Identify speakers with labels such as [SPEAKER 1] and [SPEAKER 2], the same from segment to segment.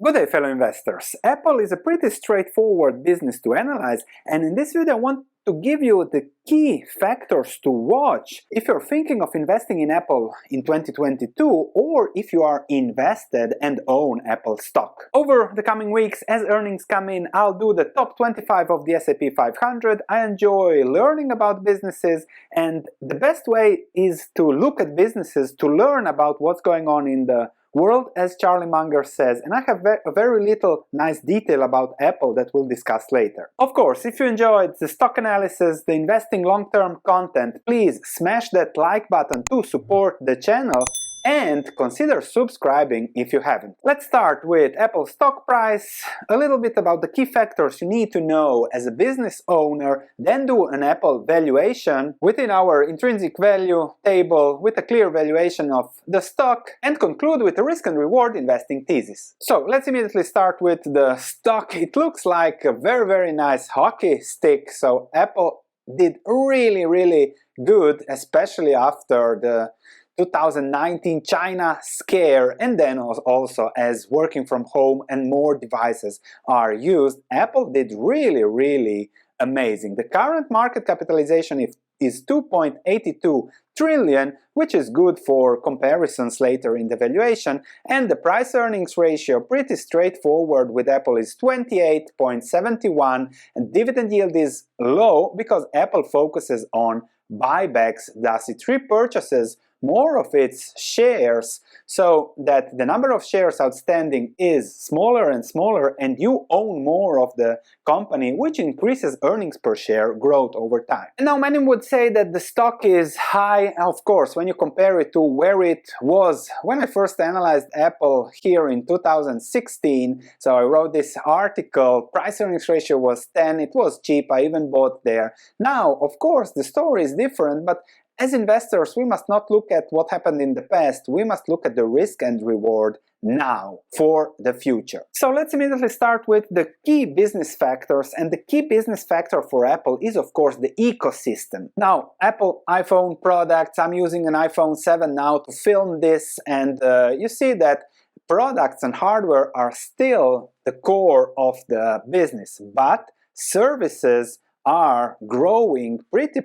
[SPEAKER 1] Good day, fellow investors. Apple is a pretty straightforward business to analyze, and in this video I want to give you the key factors to watch if you're thinking of investing in Apple in 2022 or if you are invested and own Apple stock. Over the coming weeks, as earnings come in, I'll do the top 25 of the S&P 500. I enjoy learning about businesses, and the best way is to look at businesses to learn about what's going on in the world, as Charlie Munger says, and I have a very little nice detail about Apple that we'll discuss later. Of course, if you enjoyed the stock analysis, the investing long-term content, please smash that like button to support the channel and consider subscribing if you haven't. Let's start with Apple stock price, a little bit about the key factors you need to know as a business owner, then do an Apple valuation within our intrinsic value table with a clear valuation of the stock, and conclude with a risk and reward investing thesis. So let's immediately start with the stock. It looks like a very nice hockey stick, so Apple did really good, especially after the 2019 China scare, and then also as working from home and more devices are used, Apple did really amazing. The current market capitalization is 2.82 trillion, which is good for comparisons later in the valuation, and the price earnings ratio, pretty straightforward with Apple, is 28.71, and dividend yield is low because Apple focuses on buybacks, thus it repurchases more of its shares so that the number of shares outstanding is smaller and smaller, and you own more of the company, which increases earnings per share growth over time. And now many would say that the stock is high, of course, when you compare it to where it was when I first analyzed Apple here in 2016. So I wrote this article, price earnings ratio was 10, it was cheap, I even bought there. Now, of course, the story is different, but as investors, we must not look at what happened in the past, we must look at the risk and reward now for the future. So let's immediately start with the key business factors, and the key business factor for Apple is of course the ecosystem. Now, Apple iPhone products, I'm using an iPhone 7 now to film this, and you see that products and hardware are still the core of the business, but services are growing pretty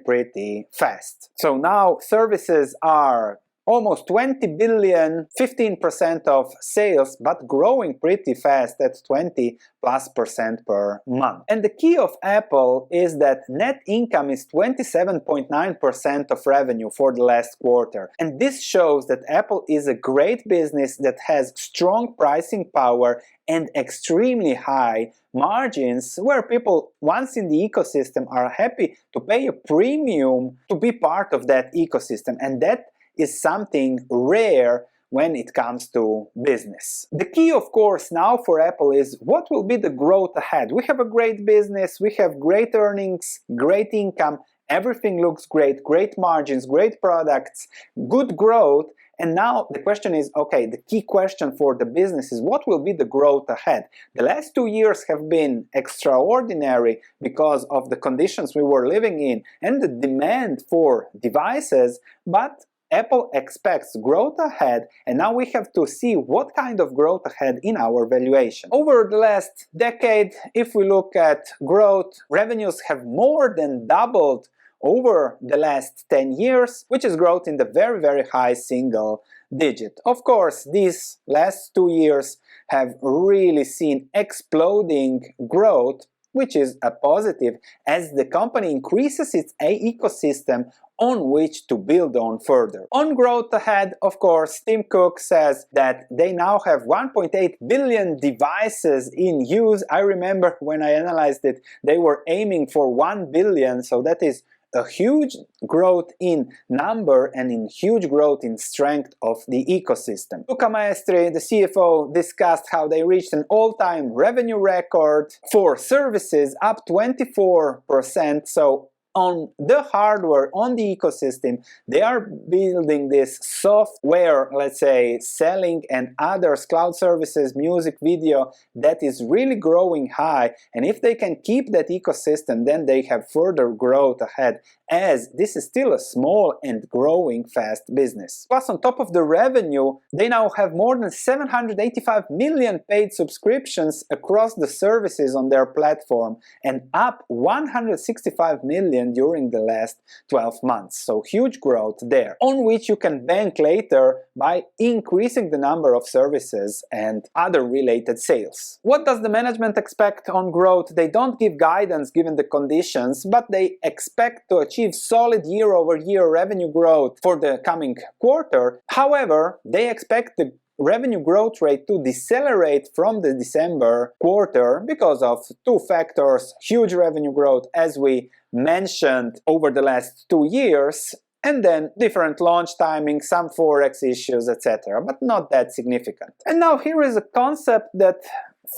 [SPEAKER 1] fast. So now services are almost 20 billion, 15% of sales, but growing pretty fast at 20+% per month. And the key of Apple is that net income is 27.9% of revenue for the last quarter. And this shows that Apple is a great business that has strong pricing power and extremely high margins, where people, once in the ecosystem, are happy to pay a premium to be part of that ecosystem. And that is something rare when it comes to business. The key, of course, now for Apple is what will be the growth ahead. We have a great business, we have great earnings, great income, everything looks great, great margins, great products, good growth. And now the question is, okay, the key question for the business is what will be the growth ahead? The last 2 years have been extraordinary because of the conditions we were living in and the demand for devices, but Apple expects growth ahead, and now we have to see what kind of growth ahead in our valuation. Over the last decade, if we look at growth, revenues have more than doubled over the last 10 years, which is growth in the very high single digit. Of course, these last 2 years have really seen exploding growth, which is a positive, as the company increases its ecosystem on which to build on further. On growth ahead, of course, Tim Cook says that they now have 1.8 billion devices in use. I remember when I analyzed it, they were aiming for 1 billion, so that is a huge growth in number and in huge growth in strength of the ecosystem. Luca Maestri, the CFO, discussed how they reached an all-time revenue record for services, up 24%, so on the hardware, on the ecosystem. They are building this software, let's say, selling and others, cloud services, music, video, that is really growing high. And if they can keep that ecosystem, then they have further growth ahead, as this is still a small and growing fast business. Plus, on top of the revenue, they now have more than 785 million paid subscriptions across the services on their platform, and up 165 million during the last 12 months. So huge growth there, on which you can bank later by increasing the number of services and other related sales. What does the management expect on growth? They don't give guidance given the conditions, but they expect to achieve solid year-over-year revenue growth for the coming quarter. However, they expect the revenue growth rate to decelerate from the December quarter because of two factors: huge revenue growth, as we mentioned, over the last 2 years, and then different launch timing, some forex issues, etc., but not that significant. And now here is a concept that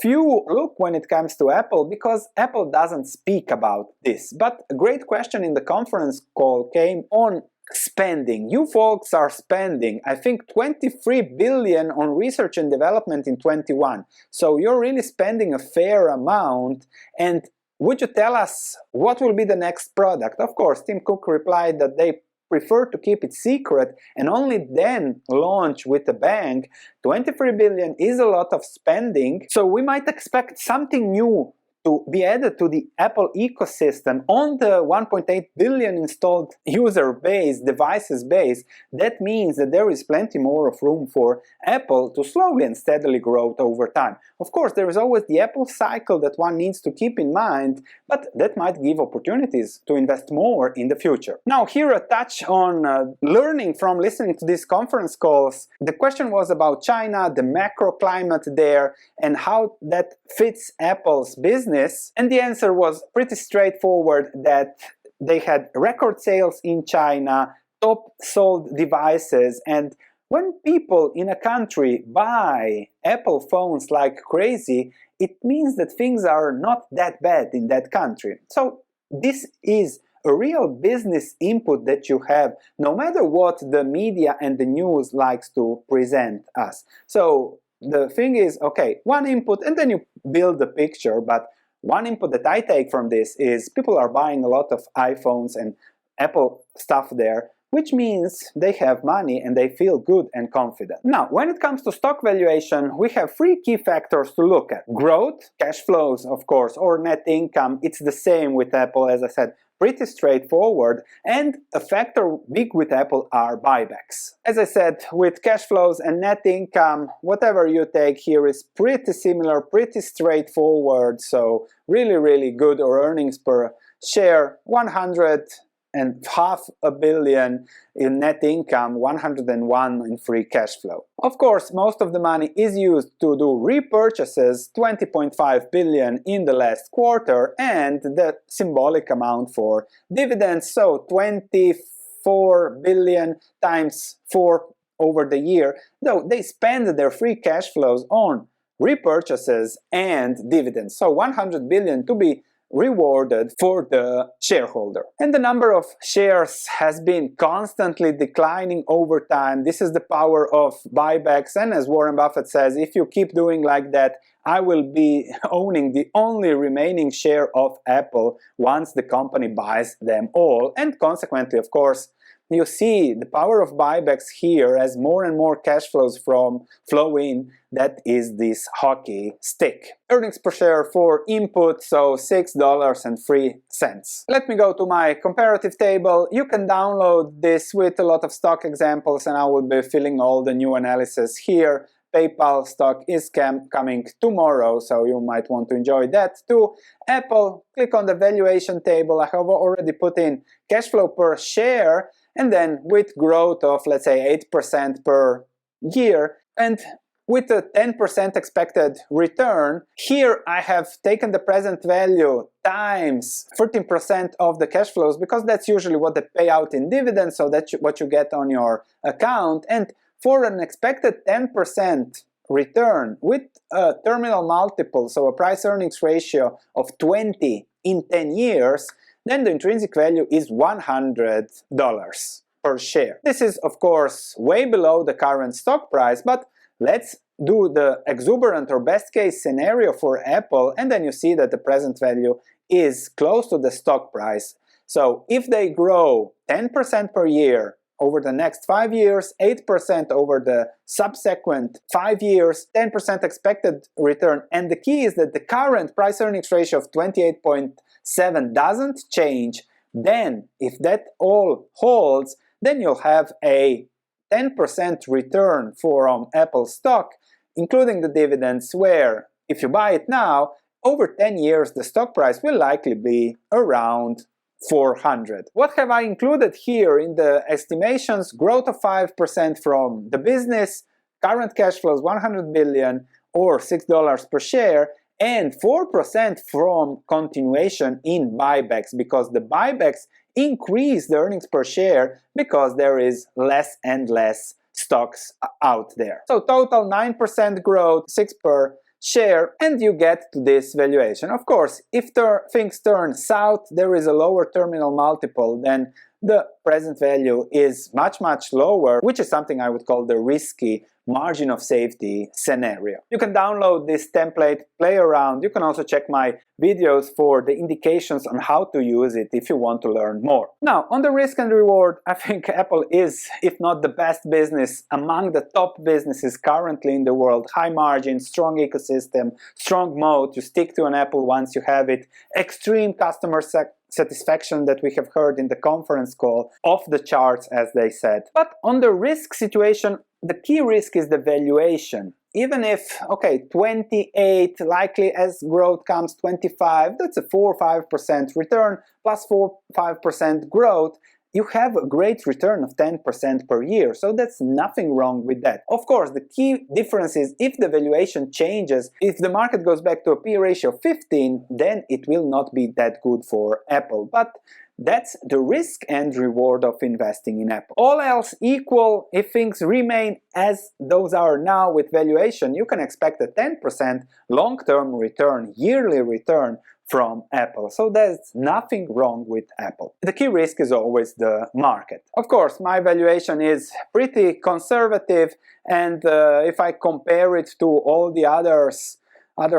[SPEAKER 1] few look when it comes to Apple, because Apple doesn't speak about this. But a great question in the conference call came on spending. You folks are spending, I think, 23 billion on research and development in 21. So you're really spending a fair amount, and would you tell us what will be the next product? Of course, Tim Cook replied that they prefer to keep it secret and only then launch with a bang. 23 billion is a lot of spending, so we might expect something new to be added to the Apple ecosystem on the 1.8 billion installed user base, devices base. That means that there is plenty more of room for Apple to slowly and steadily grow over time. Of course, there is always the Apple cycle that one needs to keep in mind, but that might give opportunities to invest more in the future. Now, here a touch on learning from listening to these conference calls. The question was about China, the macro climate there, and how that fits Apple's business. And the answer was pretty straightforward, that they had record sales in China, top sold devices, and when people in a country buy Apple phones like crazy, it means that things are not that bad in that country. So this is a real business input that you have, no matter what the media and the news likes to present us. So the thing is, okay, one input and then you build the picture, but one input that I take from this is people are buying a lot of iPhones and Apple stuff there, which means they have money and they feel good and confident. Now, when it comes to stock valuation, we have three key factors to look at. Growth, cash flows, of course, or net income. It's the same with Apple, as I said, pretty straightforward. And a factor big with Apple are buybacks. As I said, with cash flows and net income, whatever you take here is pretty similar, pretty straightforward. So really, really good, or earnings per share, 100.5 billion in net income, 101 in free cash flow. Of course, most of the money is used to do repurchases, 20.5 billion in the last quarter, and the symbolic amount for dividends, so 24 billion times 4 over the year, though they spend their free cash flows on repurchases and dividends, so 100 billion to be rewarded for the shareholder. And the number of shares has been constantly declining over time. This is the power of buybacks, and as Warren Buffett says, if you keep doing like that, I will be owning the only remaining share of Apple once the company buys them all. And consequently, of course, you see the power of buybacks here as more and more cash flows flow in. That is this hockey stick. Earnings per share for input, so $6.03. Let me go to my comparative table. You can download this with a lot of stock examples, and I will be filling all the new analysis here. PayPal stock is coming tomorrow, so you might want to enjoy that too. Apple, click on the valuation table. I have already put in cash flow per share, and then with growth of, let's say, 8% per year, and with a 10% expected return, here I have taken the present value times 13% of the cash flows, because that's usually what they pay out in dividends, so that's what you get on your account. And for an expected 10% return with a terminal multiple, so a price-earnings ratio of 20 in 10 years, then the intrinsic value is $100 per share. This is of course way below the current stock price, but let's do the exuberant or best case scenario for Apple, and then you see that the present value is close to the stock price. So if they grow 10% per year over the next 5 years, 8% over the subsequent 5 years, 10% expected return, and the key is that the current price-earnings ratio of 28.7 doesn't change, then if that all holds, then you'll have a 10% return from Apple stock, including the dividends, where if you buy it now, over 10 years the stock price will likely be around 400. What have I included here in the estimations? Growth of 5% from the business, current cash flows 100 billion or $6 per share, and 4% from continuation in buybacks, because the buybacks increase the earnings per share because there is less and less stocks out there. So total 9% growth, 6 per share, and you get to this valuation. Of course, if things turn south, there is a lower terminal multiple, then the present value is much lower, which is something I would call the risky margin of safety scenario. You can download this template, play around. You can also check my videos for the indications on how to use it if you want to learn more. Now, on the risk and reward, I think Apple is, if not the best business, among the top businesses currently in the world. High margin, strong ecosystem, strong moat. You stick to an Apple once you have it. Extreme customer satisfaction that we have heard in the conference call, off the charts, as they said. But on the risk situation, the key risk is the valuation. Even if, okay, 28, likely as growth comes 25, that's a 4 or 5% return, plus 4-5% growth, you have a great return of 10% per year, so that's nothing wrong with that. Of course, the key difference is if the valuation changes, if the market goes back to a P ratio of 15, then it will not be that good for Apple. But that's the risk and reward of investing in Apple. All else equal, if things remain as those are now with valuation, you can expect a 10% long-term return, yearly return from Apple. So there's nothing wrong with Apple. The key risk is always the market. Of course, my valuation is pretty conservative, and if I compare it to all the other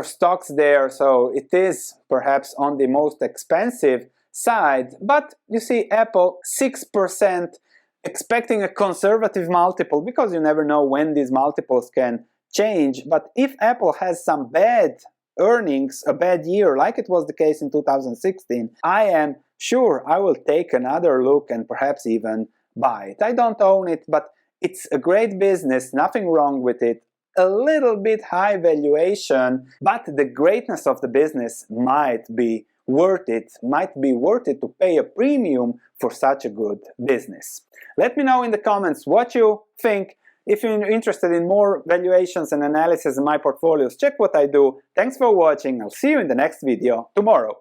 [SPEAKER 1] stocks there, so it is perhaps on the most expensive side. But you see, Apple 6%, expecting a conservative multiple, because you never know when these multiples can change. But if Apple has some bad earnings, a bad year, like it was the case in 2016, I am sure I will take another look and perhaps even buy it. I don't own it, but it's a great business, nothing wrong with it. A little bit high valuation, but the greatness of the business might be worth it to pay a premium for such a good business. Let me know in the comments what you think. If you're interested in more valuations and analysis in my portfolios, check what I do. Thanks for watching. I'll see you in the next video tomorrow.